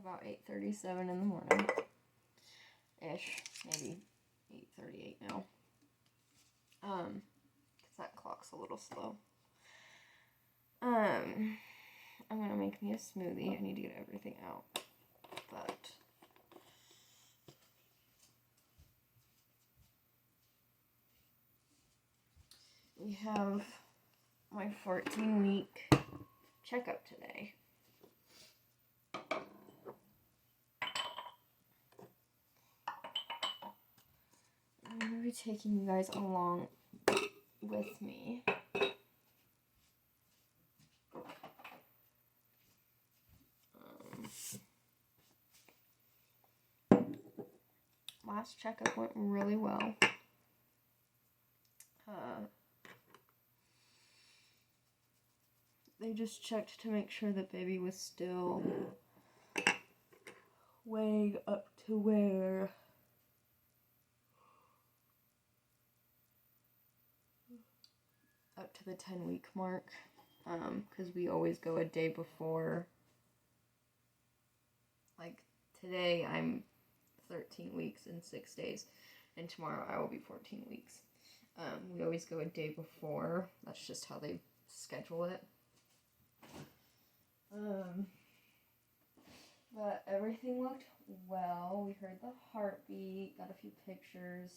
about 8:37 in the morning. Ish. Maybe 8:38 now. Because that clock's a little slow. I'm gonna make me a smoothie. I need to get everything out. But we have my 14-week checkup today. I'm going to be taking you guys along with me. Last checkup went really well. They just checked to make sure that baby was still weighing up to where up to the 10-week mark, because we always go a day before. Like today I'm 13 weeks and 6 days, and tomorrow I will be 14 weeks. We always go a day before. That's just how they schedule it. But everything looked well. We heard the heartbeat, got a few pictures.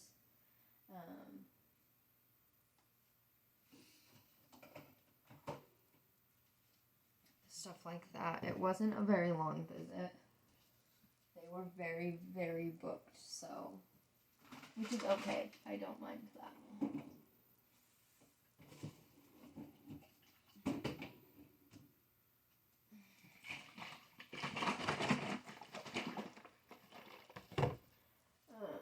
Stuff like that. It wasn't a very long visit. They were very, very booked, so, which is okay. I don't mind that. What else?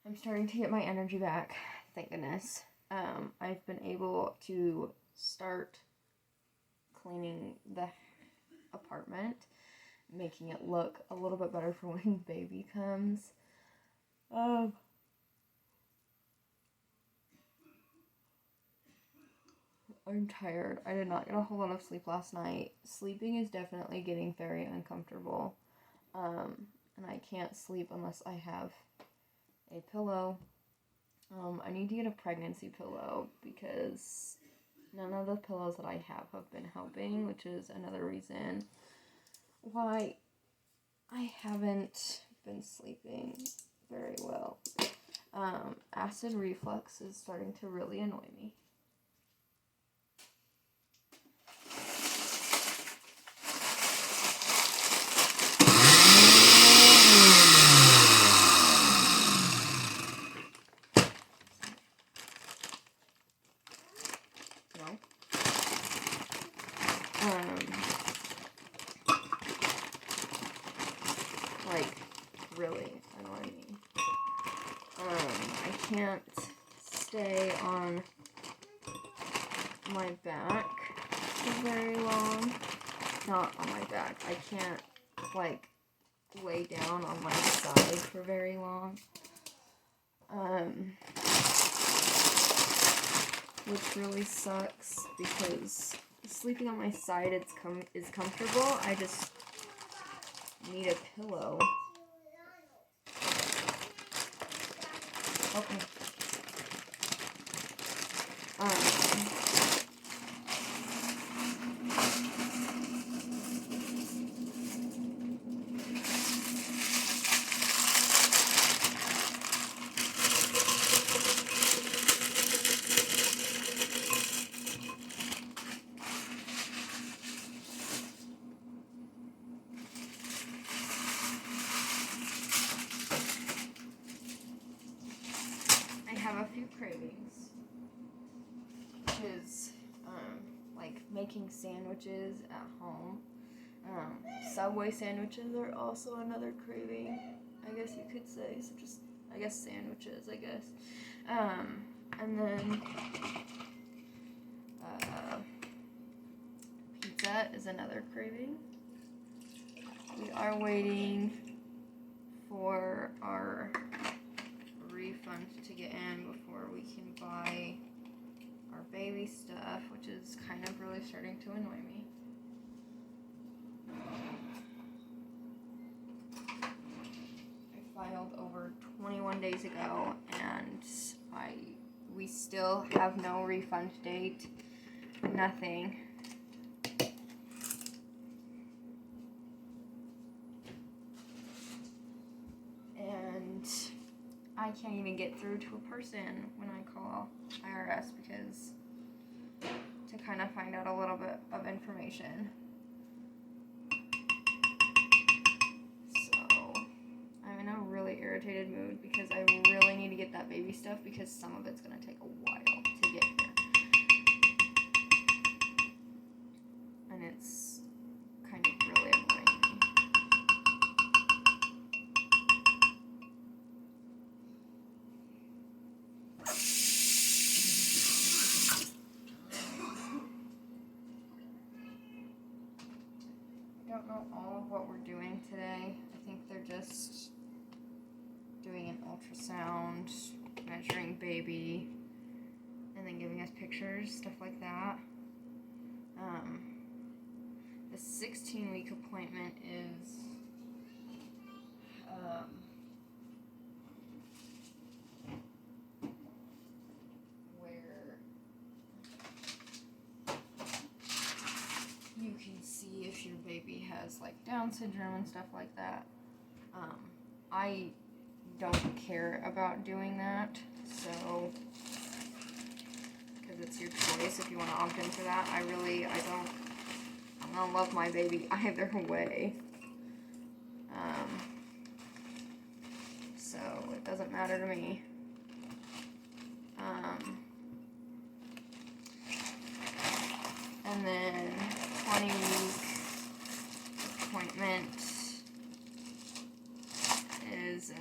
I'm starting to get my energy back, thank goodness. I've been able to start cleaning the apartment, making it look a little bit better for when baby comes. I'm tired. I did not get a whole lot of sleep last night. Sleeping is definitely getting very uncomfortable. And I can't sleep unless I have a pillow. I need to get a pregnancy pillow because none of the pillows that I have been helping, which is another reason why I haven't been sleeping very well. Acid reflux is starting to really annoy me. Like, really annoying me. I can't stay on my back for very long. Not on my back. I can't, like, lay down on my side for very long. Which really sucks because sleeping on my side is comfortable. I just need a pillow. Okay. I have a few cravings, which is like making sandwiches at home. Subway sandwiches are also another craving, I guess you could say. So just, I guess, sandwiches, I guess. And then pizza is another craving. We are waiting for our refund to get in before we can buy our baby stuff, which is kind of really starting to annoy me. I filed over 21 days ago, and we still have no refund date, nothing. And I can't even get through to a person when I call IRS because to kind of find out a little bit of information. So I'm in a really irritated mood because I really need to get that baby stuff because some of it's going to take a while to get here. And it's kind of really annoying me. I don't know all of what we're doing today. I think they're just doing an ultrasound, measuring baby, and then giving us pictures, stuff like that. The 16-week appointment is where you can see if your baby has like Down syndrome and stuff like that. I don't care about doing that, so because it's your choice if you want to opt in for that. I'm gonna love my baby either way. So it doesn't matter to me. And then 20-week appointment is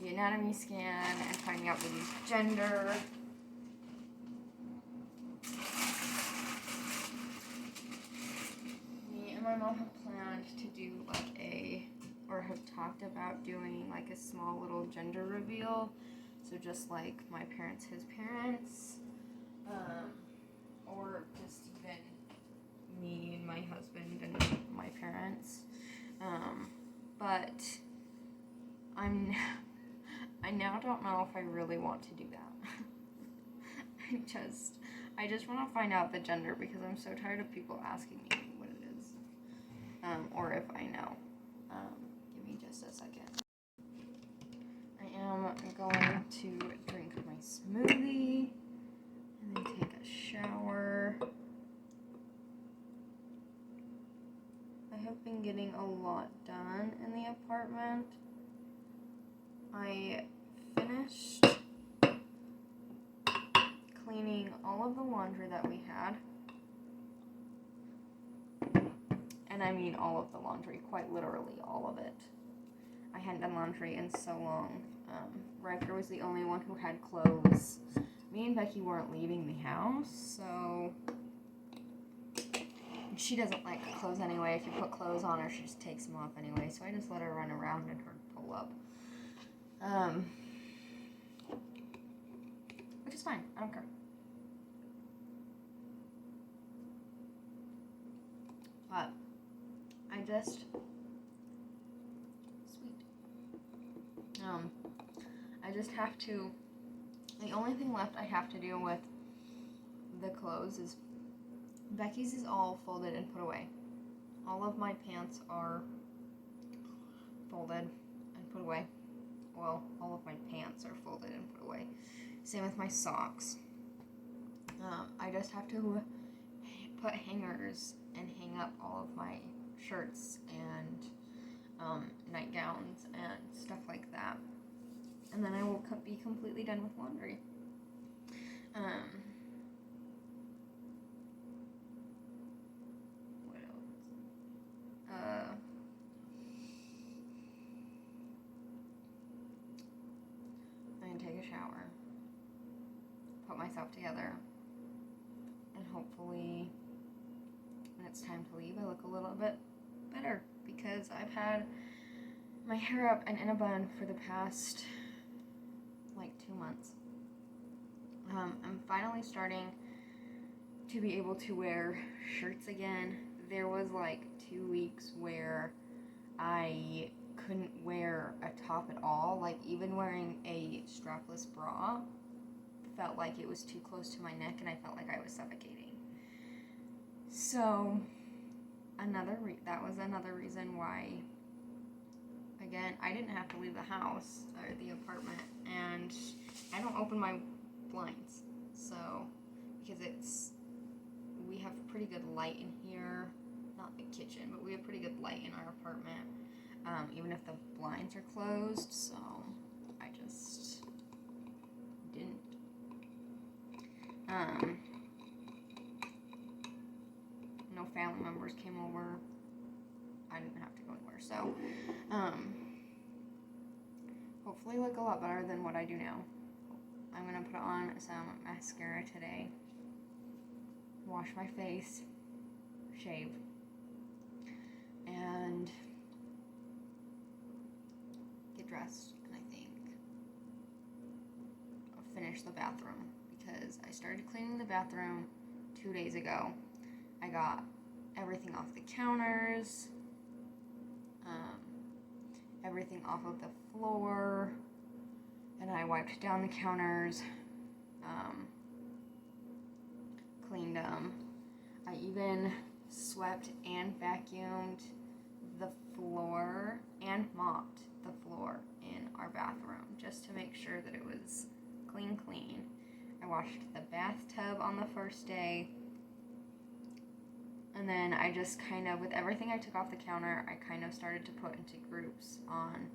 the anatomy scan and finding out baby's gender. Me and my mom have planned to do have talked about doing like a small little gender reveal. So just like my parents, his parents, or just even me and my husband and my parents. But I now don't know if I really want to do that. I just want to find out the gender because I'm so tired of people asking me what it is, or if I know. Give me just a second. I am going to drink my smoothie and then take a shower. I have been getting a lot done in the apartment. I finished cleaning all of the laundry that we had. And I mean all of the laundry, quite literally all of it. I hadn't done laundry in so long. Riker was the only one who had clothes. Me and Becky weren't leaving the house, so she doesn't like clothes anyway. If you put clothes on her, she just takes them off anyway, so I just let her run around in her pull up. Which is fine, I don't care. But I just I just have to, the only thing left I have to do with the clothes is Becky's is all folded and put away. All of my pants are folded and put away. Well, all of my pants are folded and put away. Same with my socks. I just have to put hangers and hang up all of my shirts and nightgowns and stuff like that. And then I will be completely done with laundry. What else? I'm gonna take a shower, put myself together, and hopefully when it's time to leave, I look a little bit better because I've had my hair up and in a bun for the past like 2 months. I'm finally starting to be able to wear shirts again. There was like 2 weeks where I couldn't wear a top at all. Like, even wearing a strapless bra felt like it was too close to my neck, and I felt like I was suffocating. So that was another reason why, again, I didn't have to leave the house or the apartment, and I don't open my blinds, so, because we have pretty good light in here, not the kitchen, but we have pretty good light in our apartment, even if the blinds are closed, so I just didn't. No family members came over. I didn't have to go anywhere, so, hopefully look a lot better than what I do now. I'm gonna put on some mascara today, wash my face, shave, and get dressed, and I think I'll finish the bathroom, because I started cleaning the bathroom 2 days ago. I got everything off the counters, everything off of the floor, and I wiped down the counters, cleaned them. I even swept and vacuumed the floor and mopped the floor in our bathroom just to make sure that it was clean. I washed the bathtub on the first day, and then I just kind of, with everything I took off the counter, I kind of started to put into groups on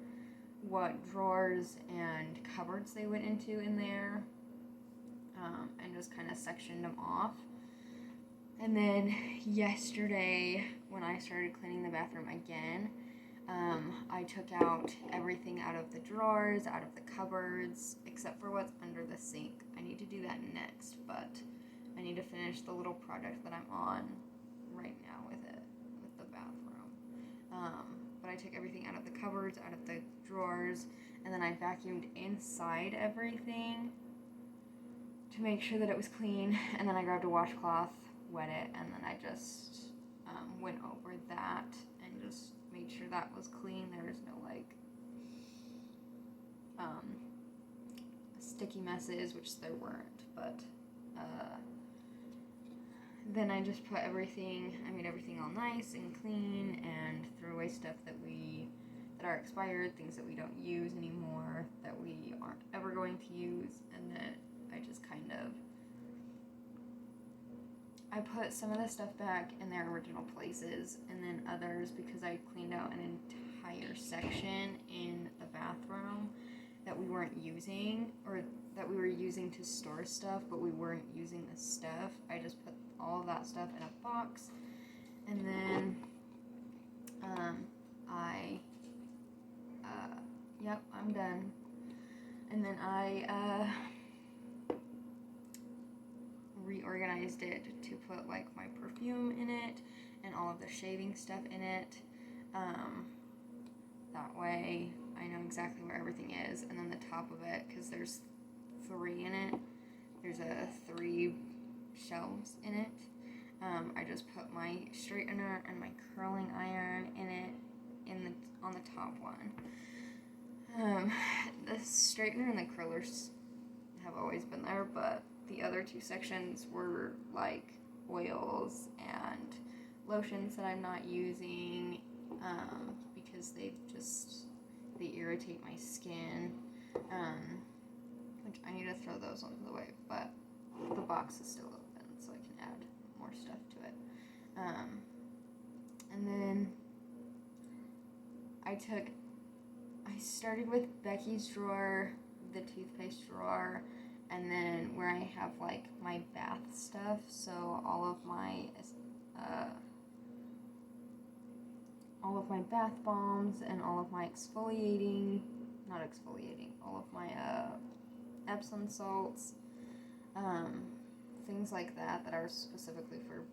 what drawers and cupboards they went into in there, and just kind of sectioned them off. And then yesterday, when I started cleaning the bathroom again, I took out everything out of the drawers, out of the cupboards, except for what's under the sink. I need to do that next, but I need to finish the little project that I'm on right now with the bathroom. But I took everything out of the cupboards, out of the drawers, and then I vacuumed inside everything to make sure that it was clean, and then I grabbed a washcloth, wet it, and then I just went over that and just made sure that was clean. There was no sticky messes, which there weren't, but then I just put everything, I made everything all nice and clean, and threw away stuff that are expired, things that we don't use anymore, that we aren't ever going to use, and then I just kind of, I put some of the stuff back in their original places, and then others, because I cleaned out an entire section in the bathroom that we weren't using, or that we were using to store stuff, but we weren't using the stuff. I just put all of that stuff in a box, and then yep, I'm done. And then I reorganized it to put like my perfume in it and all of the shaving stuff in it. That way I know exactly where everything is. And then the top of it, because there's 3 in it, there's 3 shelves in it. I just put my straightener and my curling iron in it, on the top one. The straightener and the curlers have always been there, but the other 2 sections were like oils and lotions that I'm not using, because they irritate my skin, which I need to throw those onto the way, but the box is still open, so I can add more stuff to it. And then I started with Becky's drawer, the toothpaste drawer, and then where I have like my bath stuff, so all of my bath bombs and all of my all of my Epsom salts, things like that are specifically for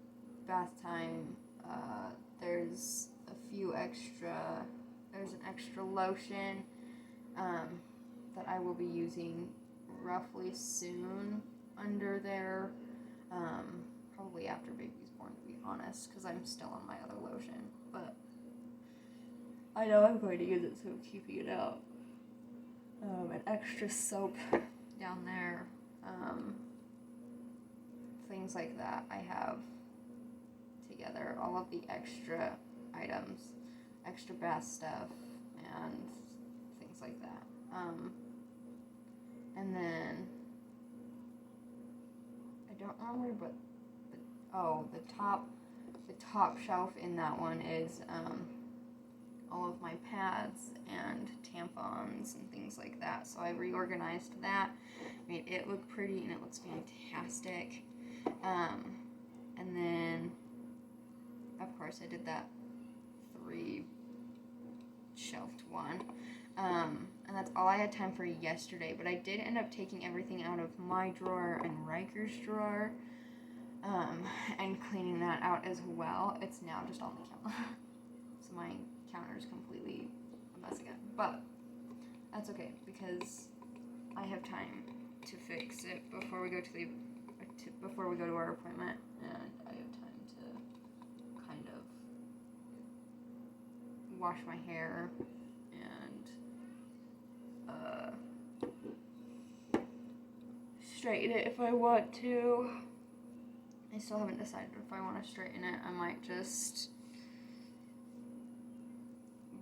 bath time. There's an extra lotion that I will be using roughly soon under there. Probably after baby's born, to be honest, because I'm still on my other lotion. But I know I'm going to use it, so I'm keeping it out. An extra soap down there. Things like that I have together. All of the extra items, extra bath stuff, and things like that. And then I don't remember, but the top shelf in that one is all of my pads and tampons and things like that. So I reorganized that, made it look pretty, and it looks fantastic. And then of course I did that 3 shelved one. And that's all I had time for yesterday, but I did end up taking everything out of my drawer and Riker's drawer, and cleaning that out as well. It's now just on the counter. So my counter is completely a mess again, but that's okay because I have time to fix it before we go to our appointment, and I have time to kind of wash my hair and straighten it if I want to. I still haven't decided if I want to straighten it. I might just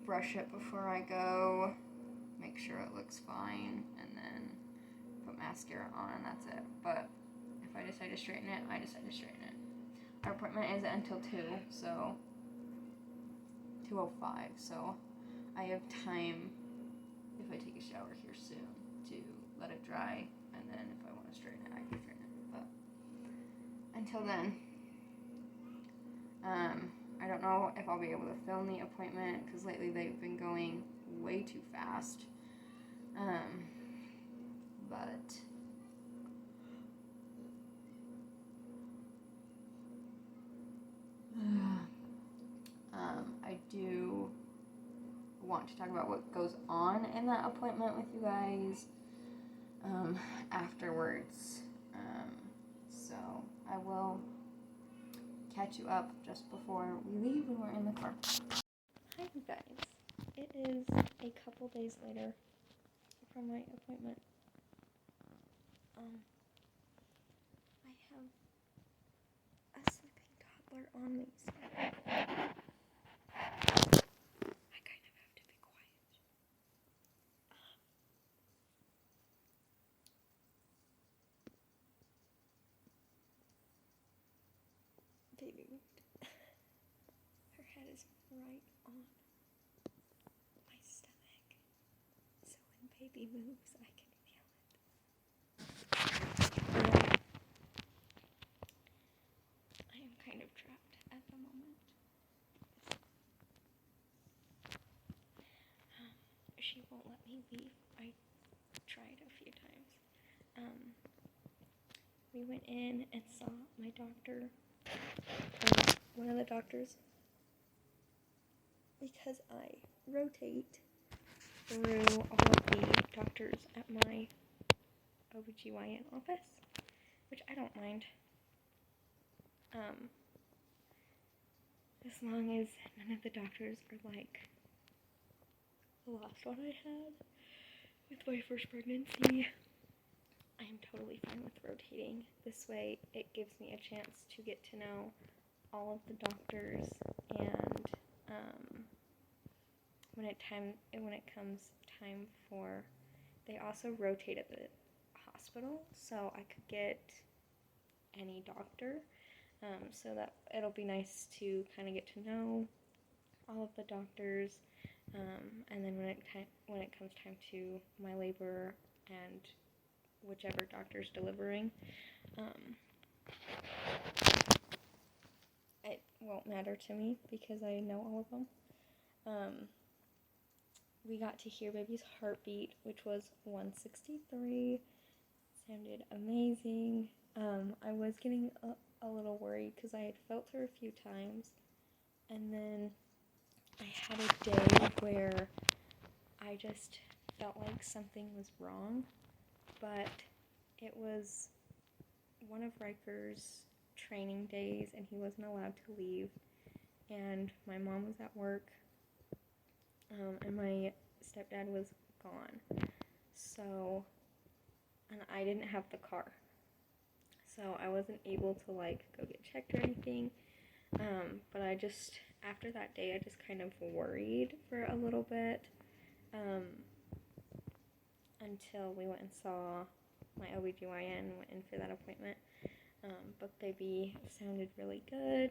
brush it before I go, make sure it looks fine, and then put mascara on, and that's it. But if I decide to straighten it, I decide to straighten it. Our appointment is until 2, so 2:05, so I have time if I take a shower here soon to let it dry, and then if I want to straighten it, I can straighten it. But until then, I don't know if I'll be able to film the appointment because lately they've been going way too fast. But I do want to talk about what goes on in that appointment with you guys afterwards. So I will catch you up just before we leave when we're in the car. Hi you guys. It is a couple days later from my appointment. I have a sleeping toddler on me, so I kind of have to be quiet. Baby moved. Her head is right on my stomach, so when baby moves, I can feel it. I am kind of trapped at the moment. She won't let me leave. I tried a few times. We went in and saw my doctor, one of the doctors, because I rotate through all of the doctors at my OBGYN office, which I don't mind. As long as none of the doctors are like the last one I had with my first pregnancy, I am totally fine with rotating. This way it gives me a chance to get to know all of the doctors, and when it comes time for, they also rotate at the hospital, so I could get any doctor, so that it'll be nice to kind of get to know all of the doctors, and then when it comes time to my labor and whichever doctor's delivering, it won't matter to me because I know all of them. We got to hear baby's heartbeat, which was 163. Sounded amazing. I was getting a little worried because I had felt her a few times, and then I had a day where I just felt like something was wrong, but it was one of Riker's training days, and he wasn't allowed to leave, and my mom was at work, and my stepdad was gone, so, and I didn't have the car, so I wasn't able to, like, go get checked or anything, but I just, after that day, I just kind of worried for a little bit, until we went and saw my OBGYN, went in for that appointment. But baby sounded really good.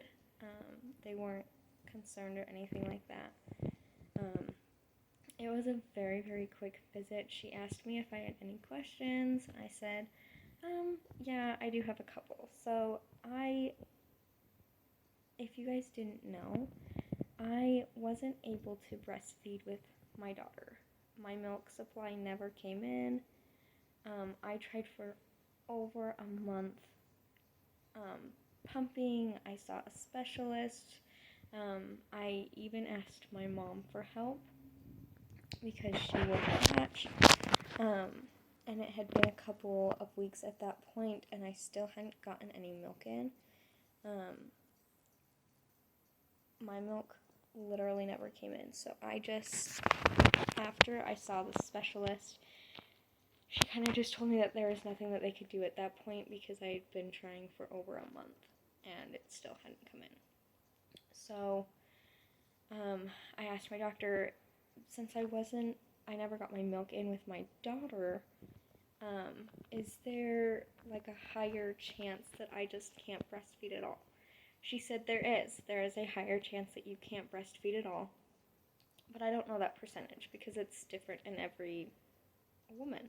They weren't concerned or anything like that. It was a very, very quick visit. She asked me if I had any questions. I said, yeah, I do have a couple. So if you guys didn't know, I wasn't able to breastfeed with my daughter. My milk supply never came in. I tried for over a month pumping. I saw a specialist. I even asked my mom for help because she would latch. And it had been a couple of weeks at that point, and I still hadn't gotten any milk in. My milk literally never came in, so I just, after I saw the specialist, she kind of just told me that there was nothing that they could do at that point because I had been trying for over a month and it still hadn't come in. So I asked my doctor, since I never got my milk in with my daughter, is there like a higher chance that I just can't breastfeed at all? She said there is a higher chance that you can't breastfeed at all, but I don't know that percentage because it's different in every woman.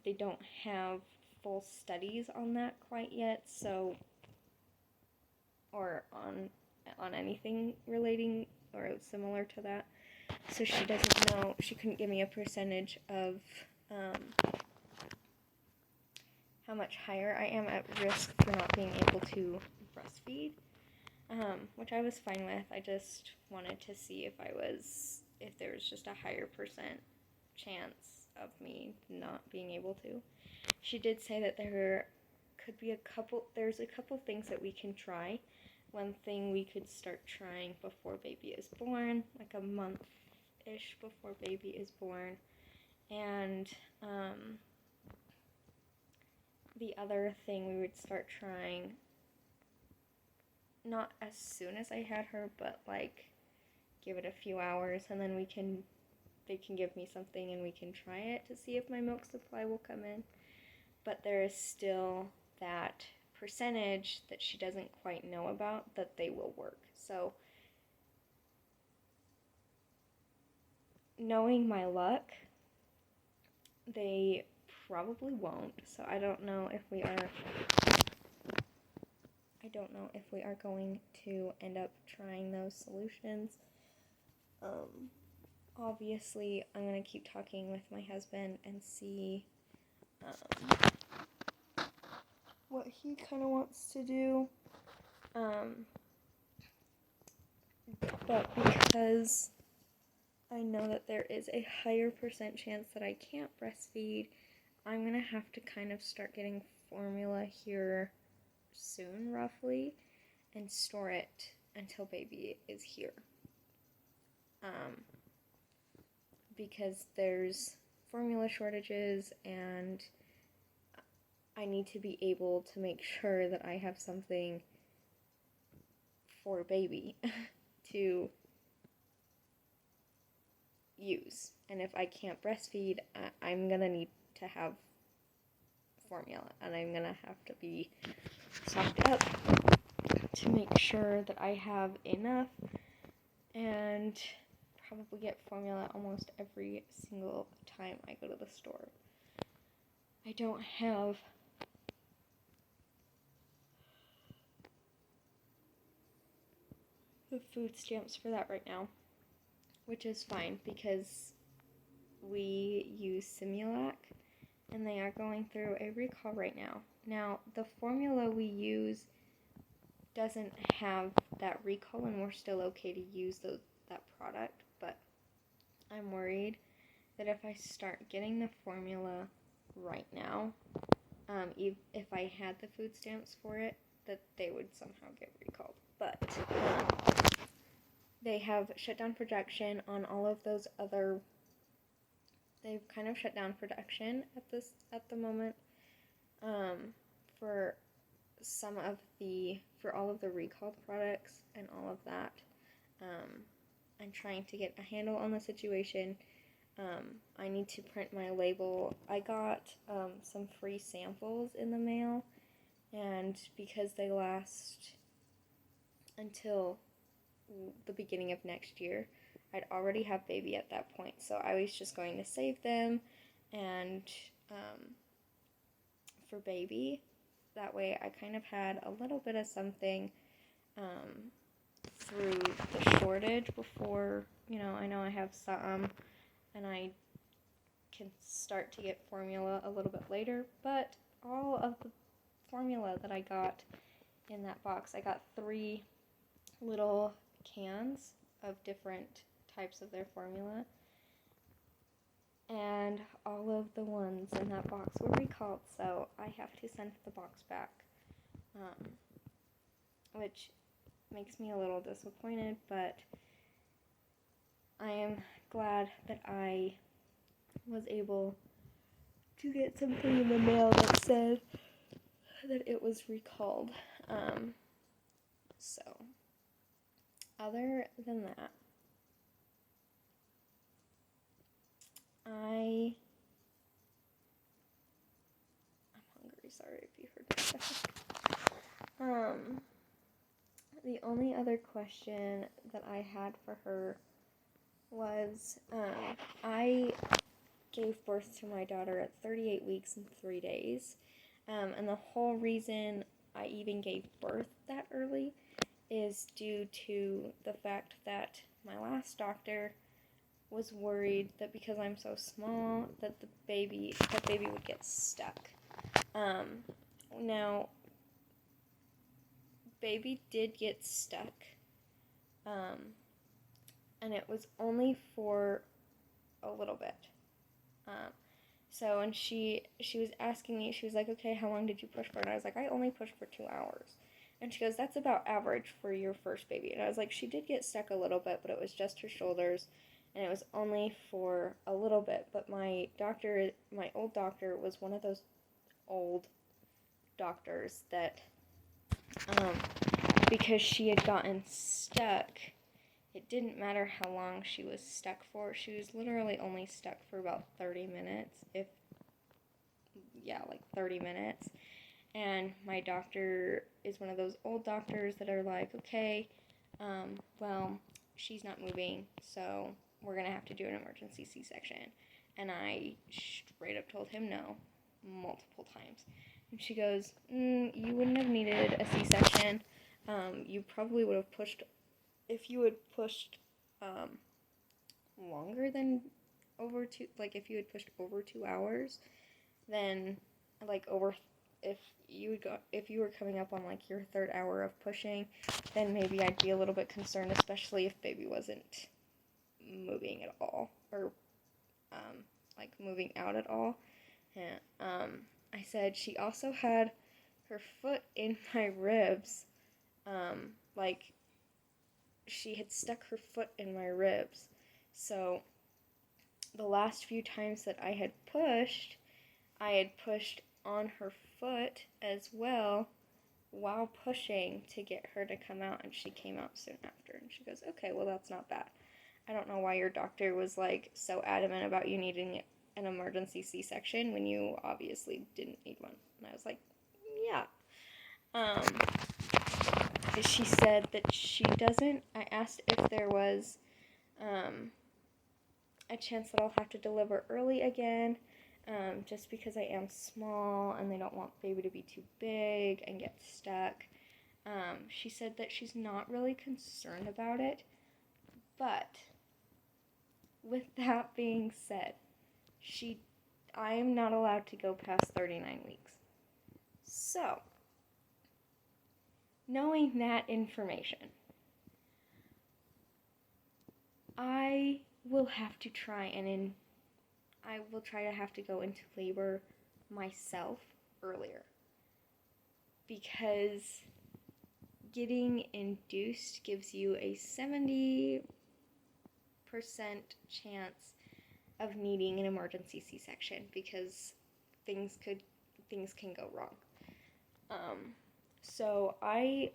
They don't have full studies on that quite yet, so, or on anything relating or similar to that. So she doesn't know, she couldn't give me a percentage of how much higher I am at risk for not being able to breastfeed, which I was fine with. I just wanted to see if there was just a higher percent chance of me not being able to. She did say that there's a couple things that we can try. One thing we could start trying before baby is born, like a month-ish before baby is born, and the other thing we would start trying, not as soon as I had her, but like give it a few hours, and then they can give me something and we can try it to see if my milk supply will come in. But there is still that percentage that she doesn't quite know about that they will work. So, knowing my luck, they probably won't. So I don't know if we are going to end up trying those solutions. Obviously, I'm going to keep talking with my husband and see what he kind of wants to do. But because I know that there is a higher percent chance that I can't breastfeed, I'm going to have to kind of start getting formula here soon, roughly, and store it until baby is here. Because there's formula shortages, and I need to be able to make sure that I have something for baby to use. And if I can't breastfeed, I'm gonna need to have formula, and I'm gonna have to be stocked up to make sure that I have enough, and probably get formula almost every single time I go to the store. I don't have the food stamps for that right now, which is fine because we use Similac, and they are going through a recall right now. Now, the formula we use doesn't have that recall, and we're still okay to use that product, but I'm worried that if I start getting the formula right now. If I had the food stamps for it, that they would somehow get recalled. But they have shut down production on all of those other. They've kind of shut down production at the moment for for all of the recalled products and all of that. I'm trying to get a handle on the situation. I need to print my label. I got some free samples in the mail, and because they last until the beginning of next year, I'd already have baby at that point, so I was just going to save them and for baby. That way I kind of had a little bit of something through the shortage before, I know I have some, and I can start to get formula a little bit later, but all of the formula that I got in that box, I got 3 little cans of different types of their formula, and all of the ones in that box were recalled, so I have to send the box back, which makes me a little disappointed, but I am glad that I was able to get something in the mail that said that it was recalled. So, other than that, I'm hungry, sorry if you heard that. The only other question that I had for her was, I gave birth to my daughter at 38 weeks and 3 days, and the whole reason I even gave birth that early is due to the fact that my last doctor was worried that because I'm so small that baby would get stuck. Now, baby did get stuck, and it was only for a little bit. So when she was asking me, she was like, okay, how long did you push for? And I was like, I only pushed for 2 hours. And she goes, that's about average for your first baby. And I was like, she did get stuck a little bit, but it was just her shoulders, and it was only for a little bit. But my old doctor, was one of those old doctors that, because she had gotten stuck, it didn't matter how long she was stuck for. She was literally only stuck for about 30 minutes, like 30 minutes. And my doctor is one of those old doctors that are like, okay, well, she's not moving, so we're going to have to do an emergency C-section. And I straight up told him no, multiple times. And she goes, you wouldn't have needed a C-section. You probably would have pushed, if you had pushed longer than if you had pushed over 2 hours, then if you were coming up on like your 3rd hour of pushing, then maybe I'd be a little bit concerned, especially if baby wasn't moving at all, or moving out at all. And I said she also had her foot in my ribs, she had stuck her foot in my ribs. So the last few times that I had pushed on her foot as well while pushing to get her to come out, and she came out soon after. And she goes, okay, well, that's not bad. I don't know why your doctor was so adamant about you needing an emergency C-section when you obviously didn't need one. And I was like, yeah. She said that she doesn't. I asked if there was a chance that I'll have to deliver early again, just because I am small and they don't want baby to be too big and get stuck. She said that she's not really concerned about it, but with that being said, I am not allowed to go past 39 weeks. So, knowing that information, I will have to try to have to go into labor myself earlier, because getting induced gives you a 70% chance of needing an emergency C-section, because things can go wrong. So I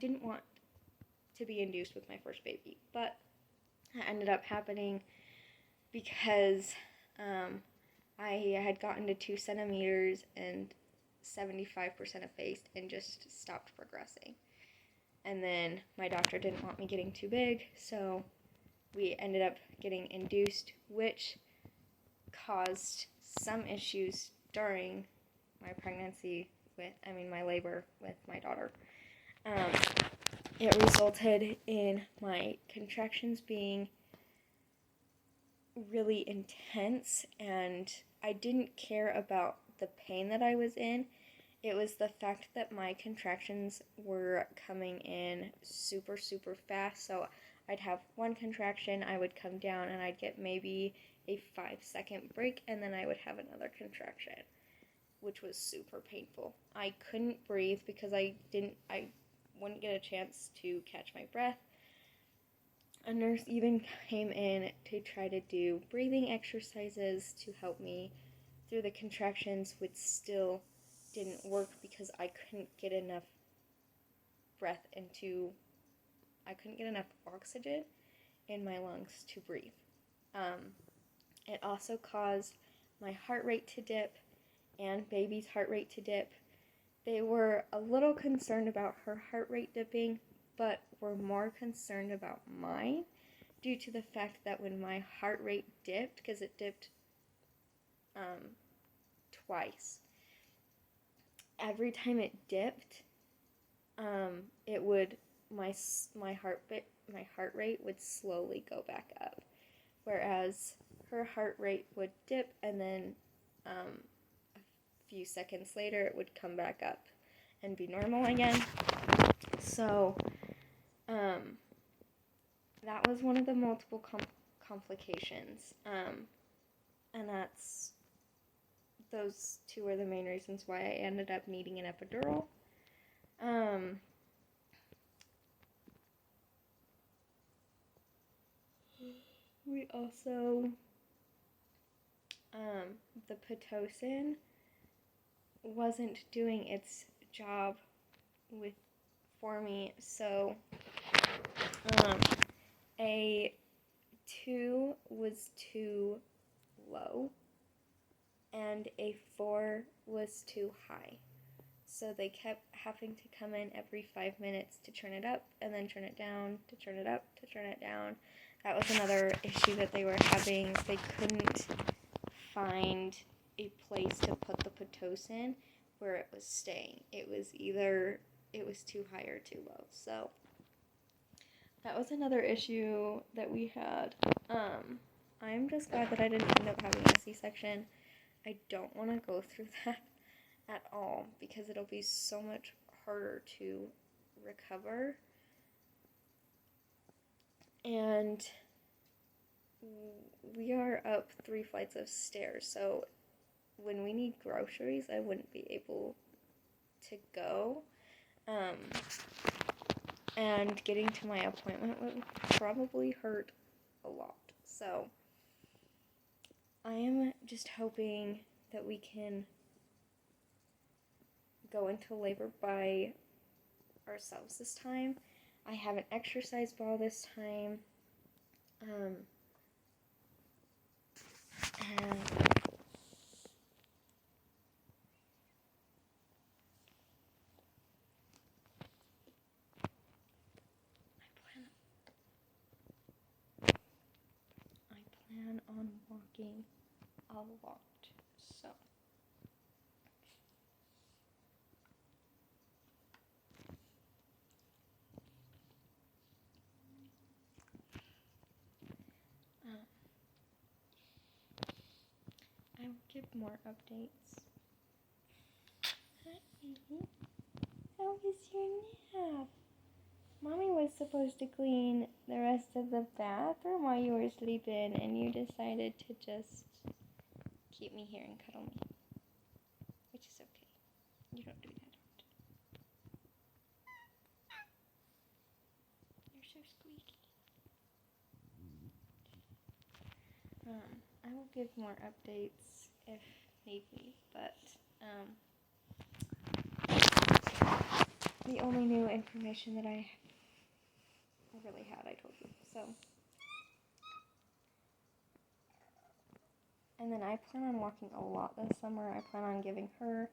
didn't want to be induced with my first baby, but it ended up happening because I had gotten to 2 centimeters and 75% effaced and just stopped progressing. And then my doctor didn't want me getting too big, so we ended up getting induced, which caused some issues during my pregnancy my labor with my daughter. It resulted in my contractions being really intense, and I didn't care about the pain that I was in. It was the fact that my contractions were coming in super, super fast. So I'd have one contraction, I would come down, and I'd get maybe a 5-second break, and then I would have another contraction, which was super painful. I couldn't breathe because I wouldn't get a chance to catch my breath. A nurse even came in to try to do breathing exercises to help me through the contractions, which still didn't work because I couldn't get enough oxygen in my lungs to breathe. It also caused my heart rate to dip and baby's heart rate to dip. They were a little concerned about her heart rate dipping, but were more concerned about mine due to the fact that when my heart rate dipped, because it dipped twice, every time it dipped, my heart rate would slowly go back up, whereas her heart rate would dip, and then a few seconds later it would come back up and be normal again. So that was one of the multiple complications, and those two are the main reasons why I ended up needing an epidural. We also, the Pitocin wasn't doing its job for me, so a 2 was too low and a 4 was too high. So they kept having to come in every 5 minutes to turn it up and then turn it down, to turn it up, to turn it down. That was another issue that they were having. They couldn't find a place to put the Pitocin where it was staying. It was too high or too low. So that was another issue that we had. I'm just glad that I didn't end up having a C-section. I don't want to go through that at all because it'll be so much harder to recover. And we are up 3 flights of stairs, so when we need groceries, I wouldn't be able to go. And getting to my appointment would probably hurt a lot. So I am just hoping that we can go into labor by ourselves this time. I have an exercise ball this time. And I plan on walking a lot, so I will give more updates. Hi, baby. How was your nap? Mommy was supposed to clean the rest of the bathroom while you were sleeping, and you decided to just keep me here and cuddle me. Which is okay. You don't do that often. You're so squeaky. I will give more updates if need be, but the only new information that I really had, I told you. So, and then I plan on walking a lot this summer. I plan on giving her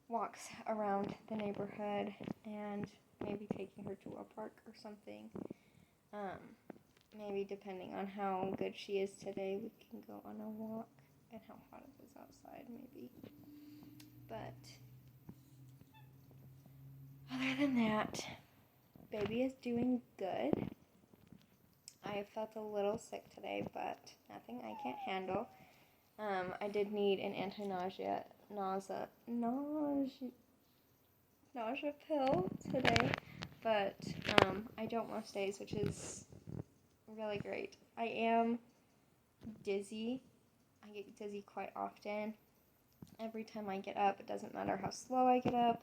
walks around the neighborhood and maybe taking her to a park or something. Maybe depending on how good she is today, we can go on a walk and how hot it is outside, maybe. But other than that, baby is doing good. I felt a little sick today, but nothing I can't handle. I did need an nausea pill today, but I don't most days, which is really great. I am dizzy. I get dizzy quite often. Every time I get up, it doesn't matter how slow I get up,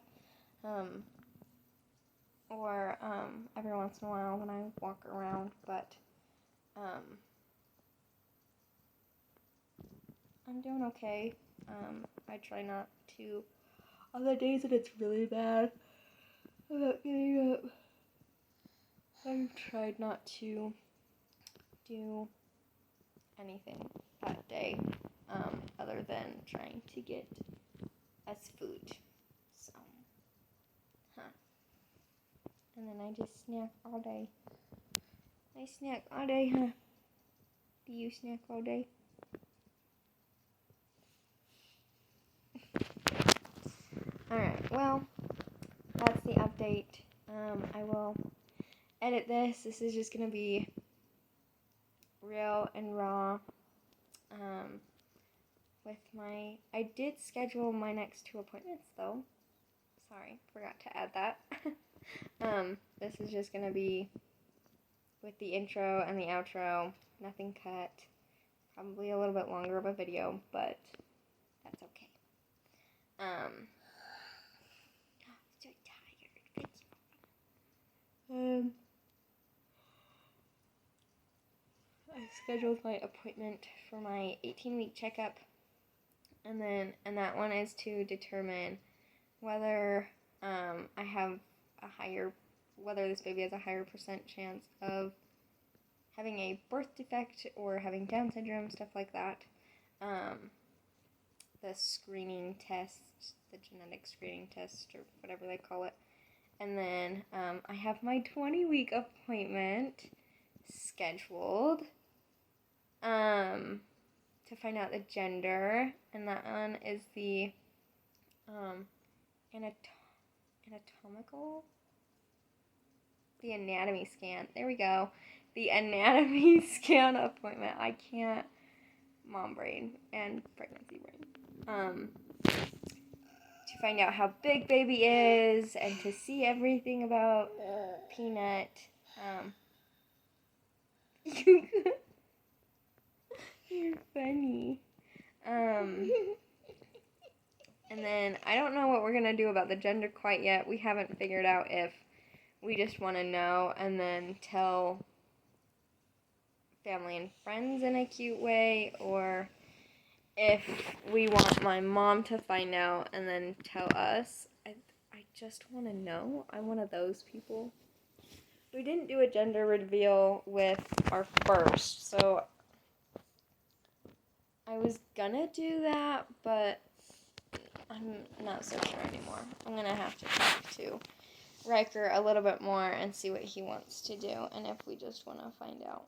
or every once in a while when I walk around, but I'm doing okay. I try not to, on the days that it's really bad about getting up, I've tried not to do anything that day, other than trying to get us food, so, and then I just snack all day. I snack all day, huh? Do you snack all day? Alright, well, that's the update. I will edit this. This is just going to be real and raw. I did schedule my next 2 appointments, though. Sorry, forgot to add that. This is just going to be with the intro and the outro. Nothing cut. Probably a little bit longer of a video, but that's okay. I'm so tired. I scheduled my appointment for my 18-week checkup, and that one is to determine whether whether this baby has a higher percent chance of having a birth defect or having Down syndrome, stuff like that. The screening test, the genetic screening test, or whatever they call it. And then I have my 20-week appointment scheduled to find out the gender, and that one is the anatomy scan. There we go. The anatomy scan appointment. I can't. Mom brain and pregnancy brain. To find out how big baby is and to see everything about Peanut. You're funny. And then I don't know what we're going to do about the gender quite yet. We haven't figured out if we just want to know and then tell family and friends in a cute way, or if we want my mom to find out and then tell us. I just want to know. I'm one of those people. We didn't do a gender reveal with our first, so I was gonna do that, but I'm not so sure anymore. I'm gonna have to talk to Riker a little bit more and see what he wants to do, and if we just want to find out.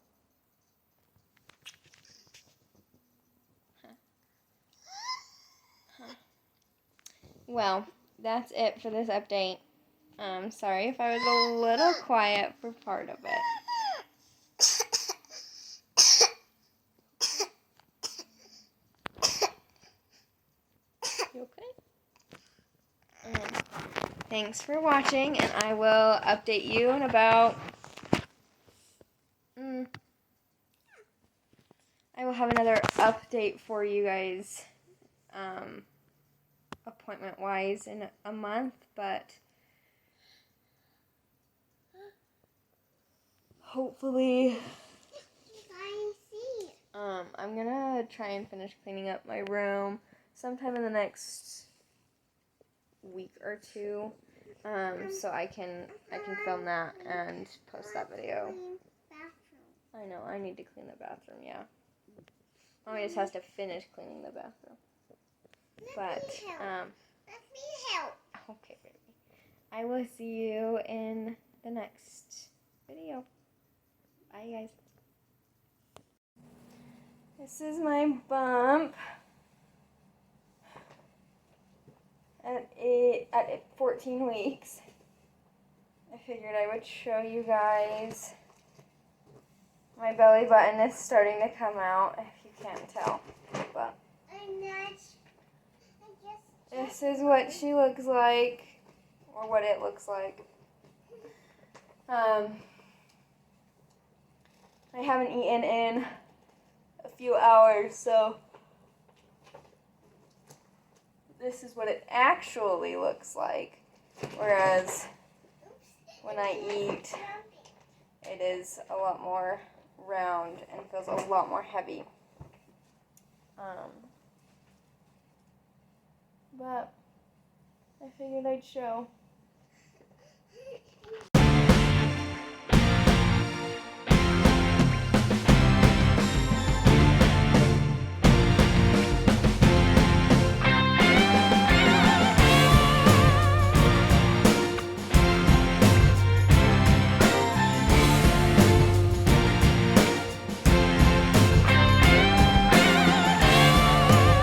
Well, that's it for this update. Sorry if I was a little quiet for part of it. You okay? thanks for watching, and I will update you in about... I will have another update for you guys, appointment-wise in a month, but hopefully, I'm gonna try and finish cleaning up my room sometime in the next week or two, so I can film that and post that video. I know, I need to clean the bathroom, yeah. Mommy just has to finish cleaning the bathroom. But, Let me help. Okay, baby. I will see you in the next video. Bye, guys. This is my bump at 14 weeks. I figured I would show you guys. My belly button is starting to come out, if you can't tell. But this is what she looks like, or what it looks like. I haven't eaten in a few hours, so this is what it actually looks like. Whereas when I eat, it is a lot more round and feels a lot more heavy. But I figured I'd show.